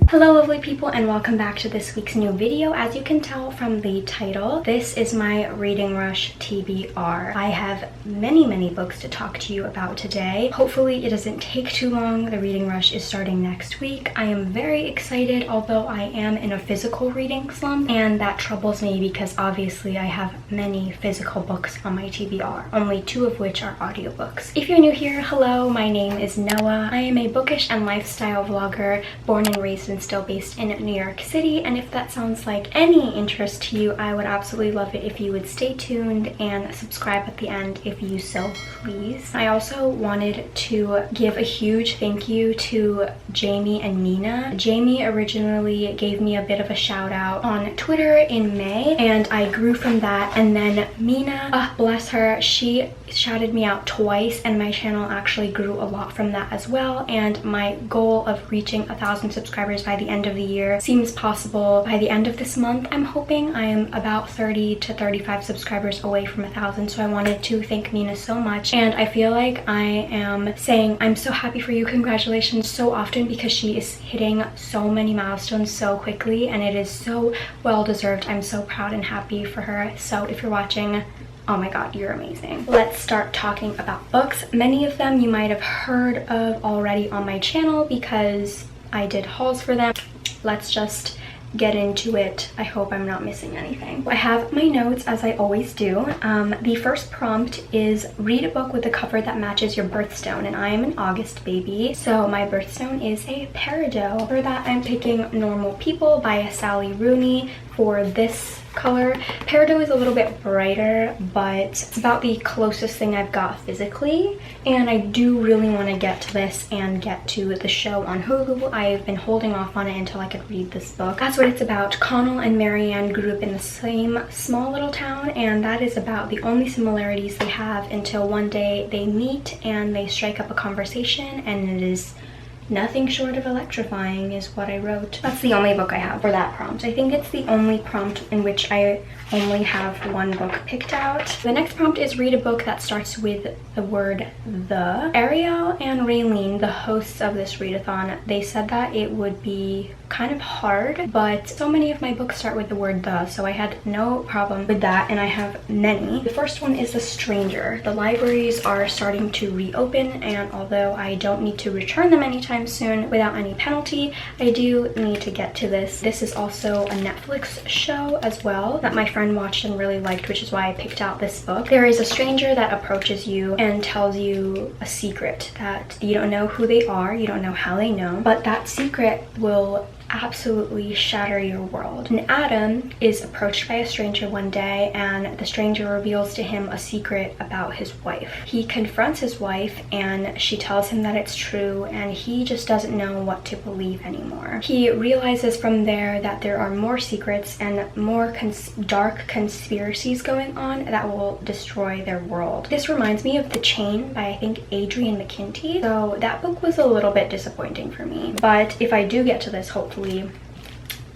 Hello lovely people, and welcome back to this week's new video. As you can tell from the title, this is my reading rush TBR. I have many books to talk to you about today. Hopefully it doesn't take too long. The reading rush is starting next week. I am very excited, although I am in a physical reading slump, and that troubles me because obviously I have many physical books on my TBR, only 2 of which are audiobooks. If you're new here, hello, my name is Noah. I am a bookish and lifestyle vlogger, born and raised and still based in New York City, and if that sounds like any interest to you, I would absolutely love it if you would stay tuned and subscribe at the end if you so please. I also wanted to give a huge thank you to Jamie and Nina. Jamie originally gave me a bit of a shout out on Twitter in May, and I grew from that, and then Mina, bless her, she shouted me out twice, and my channel actually grew a lot from that as well, and my goal of reaching 1,000 subscribers by the end of the year seems possible by the end of this month. I'm hoping. I am about 30 to 35 subscribers away from 1,000, so I wanted to thank Mina so much, and I feel like I am saying I'm so happy for you, congratulations, so often because she is hitting so many milestones so quickly, and it is so well deserved. I'm so proud and happy for her. So if you're watching, oh my god, you're amazing. Let's start talking about books. Many of them you might have heard of already on my channel because I did hauls for them. Let's just get into it. I hope I'm not missing anything. I have my notes as I always do. The first prompt is read a book with a cover that matches your birthstone, and I am an August baby, so my birthstone is a peridot. For that, I'm picking Normal People by Sally Rooney for this color. Peridot is a little bit brighter, but it's about the closest thing I've got physically, and I do really want to get to this and get to the show on Hulu. I've been holding off on it until I could read this book. That's what it's about. Connell and Marianne grew up in the same small little town, and that is about the only similarities they have until one day they meet and they strike up a conversation, and it is nothing short of electrifying is what I wrote. That's the only book I have for that prompt. I think it's the only prompt in which I only have one book picked out. The next prompt is read a book that starts with the word the. Ariel and Raylene, the hosts of this readathon, they said that it would be kind of hard, but so many of my books start with the word the, so I had no problem with that, and I have many. The first one is The Stranger. The libraries are starting to reopen, and although I don't need to return them anytime soon without any penalty, I do need to get to this. This is also a Netflix show as well that my friend watched and really liked, which is why I picked out this book. There is a stranger that approaches you and tells you a secret that you don't know who they are, you don't know how they know, but that secret will absolutely shatter your world. And Adam is approached by a stranger one day, and the stranger reveals to him a secret about his wife. He confronts his wife, and she tells him that it's true, and he just doesn't know what to believe anymore. He realizes from there that there are more secrets and more dark conspiracies going on that will destroy their world. This reminds me of The Chain by, I think, Adrian McKinty, so that book was a little bit disappointing for me, but if I do get to this, hopefully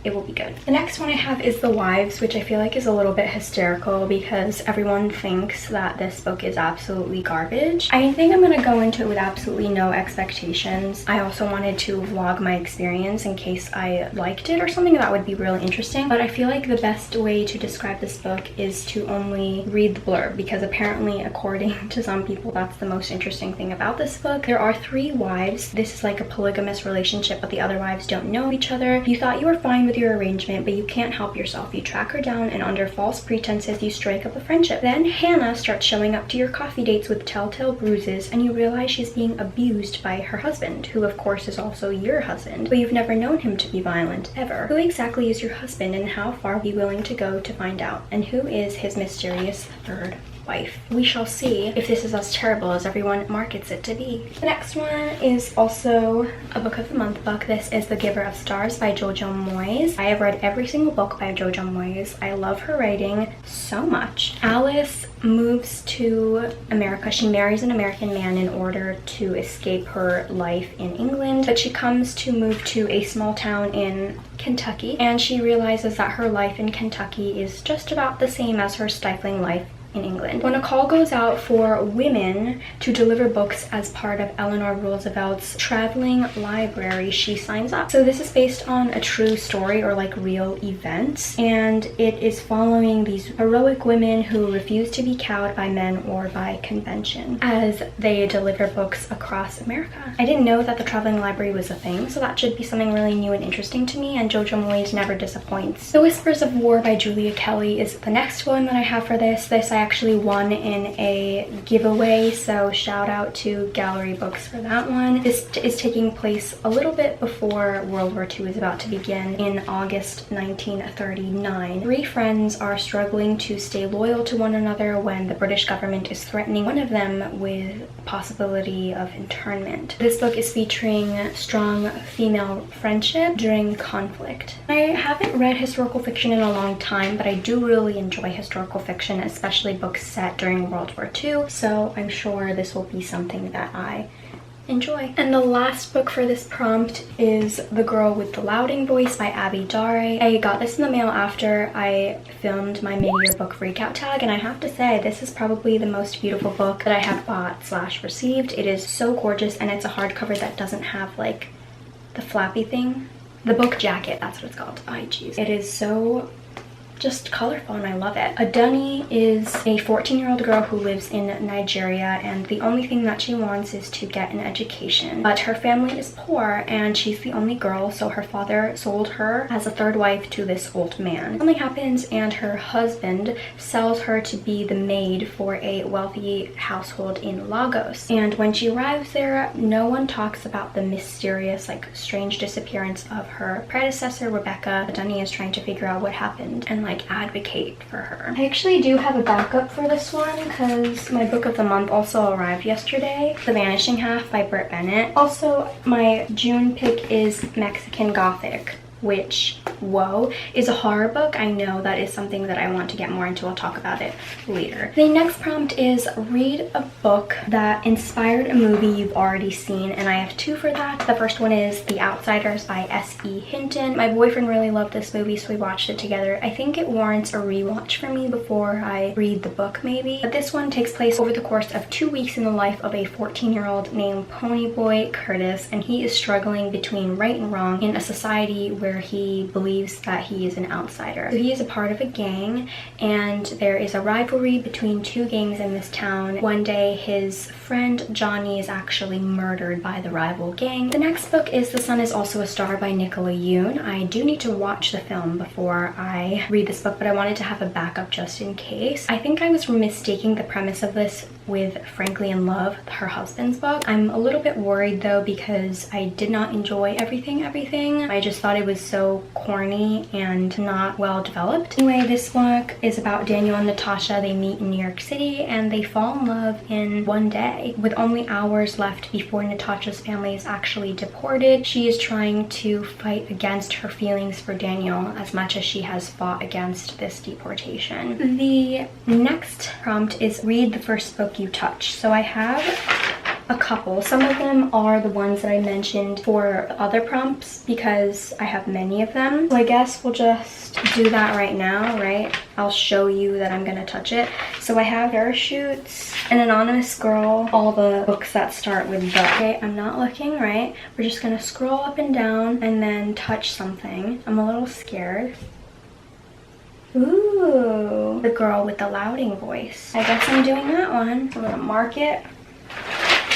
it will be good. The next one I have is The Wives, which I feel like is a little bit hysterical because everyone thinks that this book is absolutely garbage. I think I'm gonna go into it with absolutely no expectations. I also wanted to vlog my experience in case I liked it or something that would be really interesting, but I feel like the best way to describe this book is to only read the blurb, because apparently, according to some people, that's the most interesting thing about this book. There are 3 wives. This is like a polygamous relationship, but the other wives don't know each other. You thought you were fine with your arrangement, but you can't help yourself. You track her down, and under false pretenses you strike up a friendship. Then Hannah starts showing up to your coffee dates with telltale bruises, and you realize she's being abused by her husband, who of course is also your husband, but you've never known him to be violent ever. Who exactly is your husband, and how far are you willing to go to find out? And who is his mysterious third wife? We shall see if this is as terrible as everyone markets it to be. The next one is also a book of the month book. This is The Giver of Stars by Jojo Moyes. I have read every single book by Jojo Moyes. I love her writing so much. Alice moves to America. She marries an American man in order to escape her life in England, but she comes to move to a small town in Kentucky, and she realizes that her life in Kentucky is just about the same as her stifling life in England. When a call goes out for women to deliver books as part of Eleanor Roosevelt's traveling library, she signs up. So this is based on a true story or like real events, and it is following these heroic women who refuse to be cowed by men or by convention as they deliver books across America. I didn't know that the traveling library was a thing, so that should be something really new and interesting to me, and Jojo Moyes never disappoints. The Whispers of War by Julia Kelly is the next one that I have for this. This I actually won in a giveaway, so shout out to Gallery Books for that one. This is taking place a little bit before World War II is about to begin in August 1939. Three friends are struggling to stay loyal to one another when the British government is threatening one of them with possibility of internment. This book is featuring strong female friendship during conflict. I haven't read historical fiction in a long time, but I do really enjoy historical fiction, especially books set during World War II, so I'm sure this will be something that I enjoy. And the last book for this prompt is The Girl with the Louding Voice by Abby Daré. I got this in the mail after I filmed my mid-year book freakout tag, and I have to say this is probably the most beautiful book that I have bought / received. It is so gorgeous, and it's a hardcover that doesn't have like the flappy thing. The book jacket, that's what it's called. I choose. It is so just colorful and I love it. Adunni is a 14-year-old girl who lives in Nigeria, and the only thing that she wants is to get an education. But her family is poor and she's the only girl, so her father sold her as a third wife to this old man. Something happens and her husband sells her to be the maid for a wealthy household in Lagos. And when she arrives there, no one talks about the mysterious, like strange disappearance of her predecessor, Rebecca. Adunni is trying to figure out what happened and like advocate for her. I actually do have a backup for this one because my book of the month also arrived yesterday, The Vanishing Half by Bennett. Also, my June pick is Mexican Gothic, which, whoa, is a horror book. I know that is something that I want to get more into. I'll talk about it later. The next prompt is read a book that inspired a movie you've already seen, and I have two for that. The first one is The Outsiders by SE Hinton. My boyfriend really loved this movie, so we watched it together. I think it warrants a rewatch for me before I read the book maybe. But this one takes place over the course of 2 weeks in the life of a 14-year-old named Ponyboy Curtis, and he is struggling between right and wrong in a society where he believes that he is an outsider. So he is a part of a gang, and there is a rivalry between two gangs in this town. One day his friend Johnny is actually murdered by the rival gang. The next book is The Sun is Also a Star by Nicola Yoon. I do need to watch the film before I read this book, but I wanted to have a backup just in case. I think I was mistaking the premise of this with Frankly in Love, her husband's book. I'm a little bit worried though because I did not enjoy everything. I just thought it was so corny and not well developed. Anyway, this book is about Daniel and Natasha. They meet in New York City and they fall in love in one day. With only hours left before Natasha's family is actually deported, she is trying to fight against her feelings for Daniel as much as she has fought against this deportation. The next prompt is read the first book you touch. So I have a couple. Some of them are the ones that I mentioned for other prompts because I have many of them. So I guess we'll just do that right now, right? I'll show you that I'm gonna touch it. So I have Parachutes, An Anonymous Girl, all the books that start with the. Okay, I'm not looking, right? We're just gonna scroll up and down and then touch something. I'm a little scared. Ooh, The Girl with the Louding Voice. I guess I'm doing that one. I'm gonna mark it.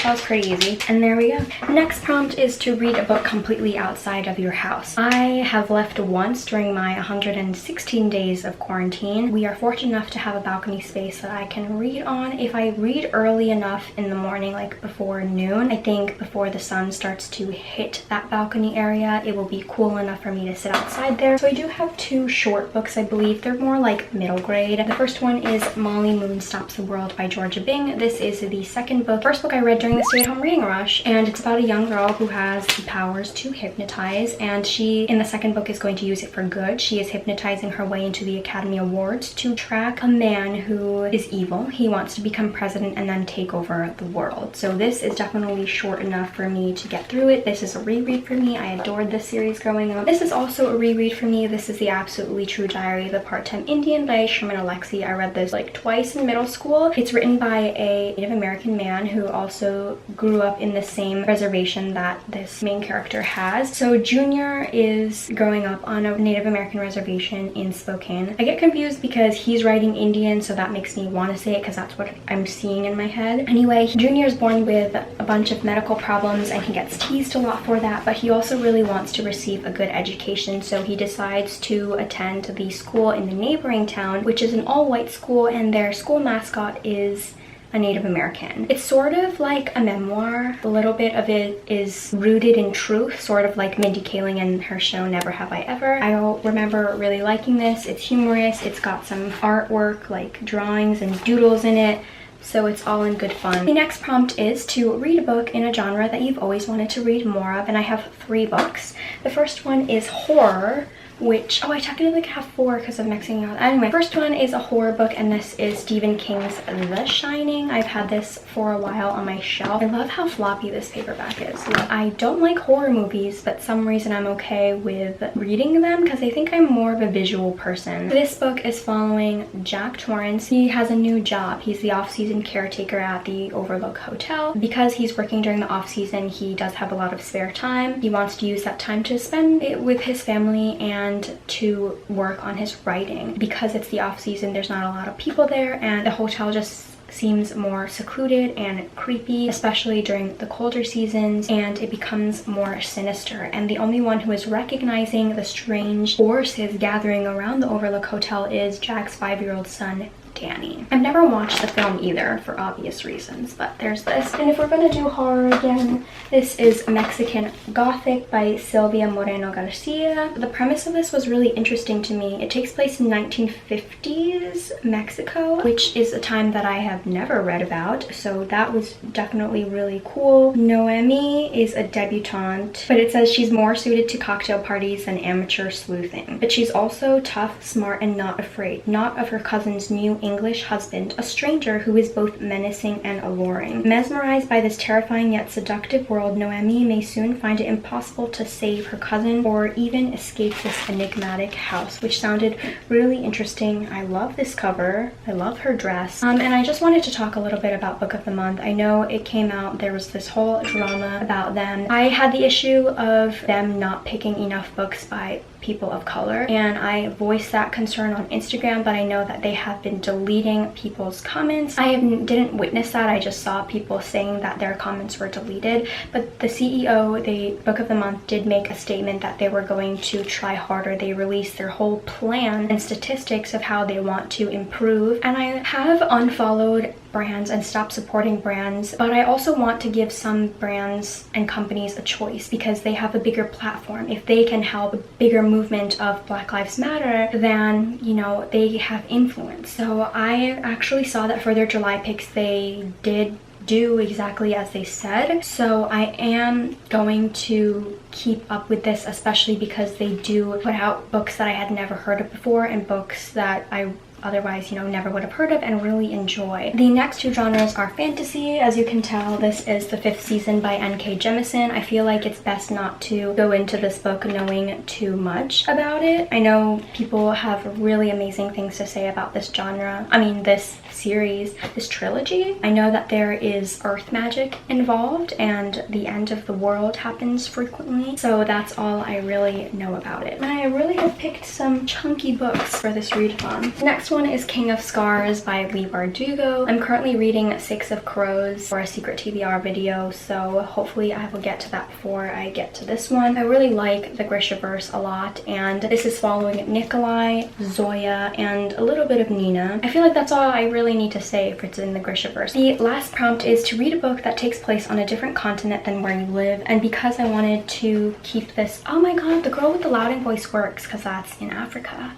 That was pretty easy. And there we go. Next prompt is to read a book completely outside of your house. I have left once during my 116 days of quarantine. We are fortunate enough to have a balcony space that I can read on. If I read early enough in the morning, like before noon, I think before the sun starts to hit that balcony area, it will be cool enough for me to sit outside there. So I do have two short books, I believe. They're more like middle grade. The first one is Molly Moon Stops the World by Georgia Bing. This is the second book. First book I read during doing the stay-at-home reading rush, and it's about a young girl who has the powers to hypnotize, and she, in the second book, is going to use it for good. She is hypnotizing her way into the Academy Awards to track a man who is evil. He wants to become president and then take over the world. So this is definitely short enough for me to get through it. This is a reread for me. I adored this series growing up. This is also a reread for me. This is The Absolutely True Diary of the Part-Time Indian by Sherman Alexie. I read this like twice in middle school. It's written by a Native American man who also grew up in the same reservation that this main character has. So Junior is growing up on a Native American reservation in Spokane. I get confused because he's writing Indian, so that makes me want to say it because that's what I'm seeing in my head. Anyway, Junior is born with a bunch of medical problems and he gets teased a lot for that, but he also really wants to receive a good education, so he decides to attend the school in the neighboring town, which is an all-white school, and their school mascot is a Native American. It's sort of like a memoir. A little bit of it is rooted in truth, sort of like Mindy Kaling and her show Never Have I Ever. I remember really liking this. It's humorous. It's got some artwork like drawings and doodles in it. So it's all in good fun. The next prompt is to read a book in a genre that you've always wanted to read more of, and I have 3 books. The first one is horror, which, oh, I technically have 4 because I'm mixing it up. Anyway, first one is a horror book, and this is Stephen King's The Shining. I've had this for a while on my shelf. I love how floppy this paperback is. I don't like horror movies, but some reason I'm okay with reading them because I think I'm more of a visual person. This book is following Jack Torrance. He has a new job. He's the off-season caretaker at the Overlook Hotel. Because he's working during the off-season, he does have a lot of spare time. He wants to use that time to spend it with his family and to work on his writing. Because it's the off season, there's not a lot of people there, and the hotel just seems more secluded and creepy, especially during the colder seasons, and it becomes more sinister. And the only one who is recognizing the strange forces gathering around the Overlook Hotel is Jack's 5-year-old son, Danny. I've never watched the film either for obvious reasons, but there's this. And if we're gonna do horror again, this is Mexican Gothic by Silvia Moreno-Garcia. The premise of this was really interesting to me. It takes place in 1950s Mexico, which is a time that I have never read about, so that was definitely really cool. Noemi is a debutante, but it says she's more suited to cocktail parties than amateur sleuthing. But she's also tough, smart, and not afraid. Not of her cousin's new English husband, a stranger who is both menacing and alluring. Mesmerized by this terrifying yet seductive world, Noemi may soon find it impossible to save her cousin or even escape this enigmatic house, which sounded really interesting. I love this cover. I love her dress. And I just wanted to talk a little bit about Book of the Month. I know it came out, there was this whole drama about them. I had the issue of them not picking enough books by people of color, and I voiced that concern on Instagram, but I know that they have been deleting people's comments. I didn't witness that. I just saw people saying that their comments were deleted, but the CEO, the Book of the Month, did make a statement that they were going to try harder. They released their whole plan and statistics of how they want to improve, and I have unfollowed brands and stop supporting brands, but I also want to give some brands and companies a choice because they have a bigger platform. If they can help a bigger movement of Black Lives Matter, then, you know, they have influence. So I actually saw that for their July picks, they did do exactly as they said. So I am going to keep up with this, especially because they do put out books that I had never heard of before and books that I otherwise, you know, never would have heard of and really enjoy. The next 2 genres are fantasy. As you can tell, this is the 5th season by N.K. Jemisin. I feel like it's best not to go into this book knowing too much about it. I know people have really amazing things to say about this genre. I mean, this series, this trilogy. I know that there is earth magic involved and the end of the world happens frequently. So that's all I really know about it. And I really have picked some chunky books for this readathon. Next one is King of Scars by Leigh Bardugo. I'm currently reading 6 of Crows for a secret TBR video, so hopefully I will get to that before I get to this one. I really like the Grishaverse a lot, and this is following Nicola, Zoya, and a little bit of Nina. I feel like that's all I really need to say if it's in the Grishaverse. The last prompt is to read a book that takes place on a different continent than where you live, and because I wanted to keep this, oh my god, The Girl with the Louding Voice works because that's in Africa.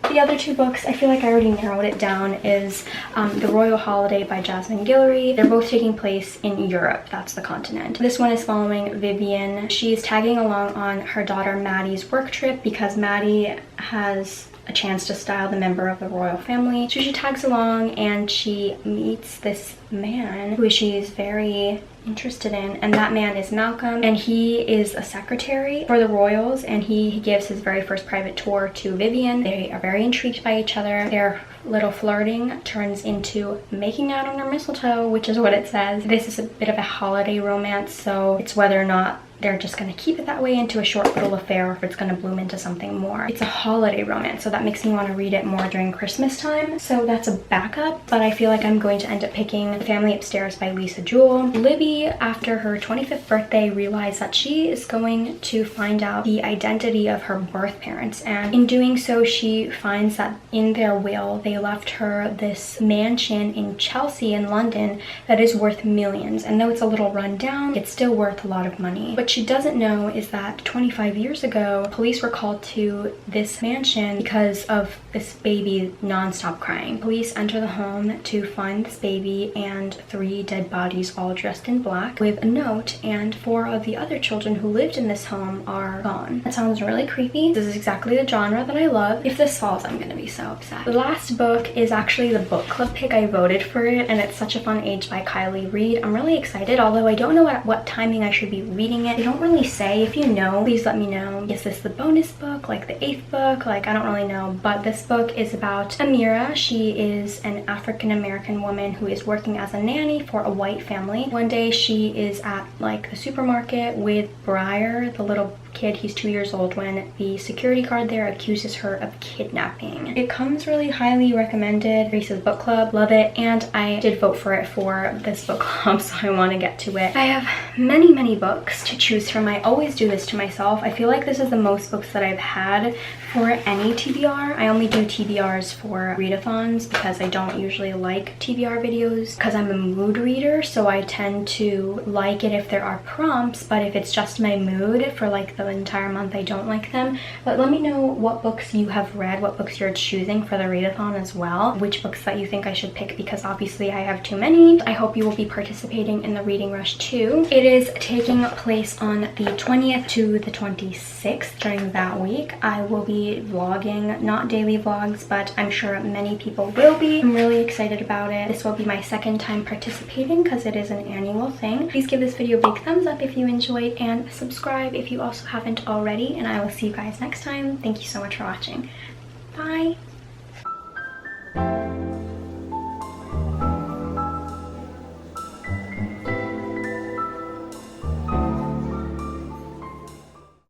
The other two books, I feel like I already narrowed it down, is The Royal Holiday by Jasmine Guillory. They're both taking place in Europe. That's the continent. This one is following Vivian. She's tagging along on her daughter Maddie's work trip because Maddie has a chance to style the member of the royal family. So she tags along and she meets this man who she's very interested in, and that man is Malcolm, and he is a secretary for the royals, and he gives his very first private tour to Vivian. They are very intrigued by each other. Their little flirting turns into making out under mistletoe, which is what it says. This is a bit of a holiday romance, so it's whether or not they're just going to keep it that way into a short little affair, or if it's going to bloom into something more. It's a holiday romance, so that makes me want to read it more during Christmas time. So that's a backup, but I feel like I'm going to end up picking The Family Upstairs by Lisa Jewell. Libby, after her 25th birthday, realized that she is going to find out the identity of her birth parents, and in doing so, she finds that in their will, they left her this mansion in Chelsea in London that is worth millions. And though it's a little run down, it's still worth a lot of money. But she doesn't know is that 25 years ago, police were called to this mansion because of this baby non-stop crying. Police enter the home to find this baby and 3 dead bodies all dressed in black with a note, and 4 of the other children who lived in this home are gone. That sounds really creepy. This is exactly the genre that I love. If this falls, I'm gonna be so upset. The last book is actually the book club pick. I voted for it, and it's Such a Fun Age by Kylie Reid. I'm really excited, although I don't know at what timing I should be reading it. They don't really say. If you know, please let me know. Is this the bonus book, like the 8th book? Like, I don't really know, but this book is about Amira. She is an African-American woman who is working as a nanny for a white family. One day she is at like the supermarket with Briar, the little kid. He's 2 years old, when the security guard there accuses her of kidnapping. It comes really highly recommended. Reese's Book Club, love it, and I did vote for it for this book club, so I want to get to it. I have many books to choose from. I always do this to myself. I feel like this is the most books that I've had for any TBR. I only do TBRs for readathons because I don't usually like TBR videos because I'm a mood reader, so I tend to like it if there are prompts, but if it's just my mood for like the entire month, I don't like them. But let me know what books you have read, what books you're choosing for the readathon as well, which books that you think I should pick, because obviously I have too many. I hope you will be participating in the Reading Rush too. It is taking place on the 20th to the 26th. During that week, I will be vlogging, not daily vlogs, but I'm sure many people will be. I'm really excited about it. This will be my second time participating because it is an annual thing. Please give this video a big thumbs up if you enjoyed, and subscribe if you also haven't already, and I will see you guys next time. Thank you so much for watching. Bye!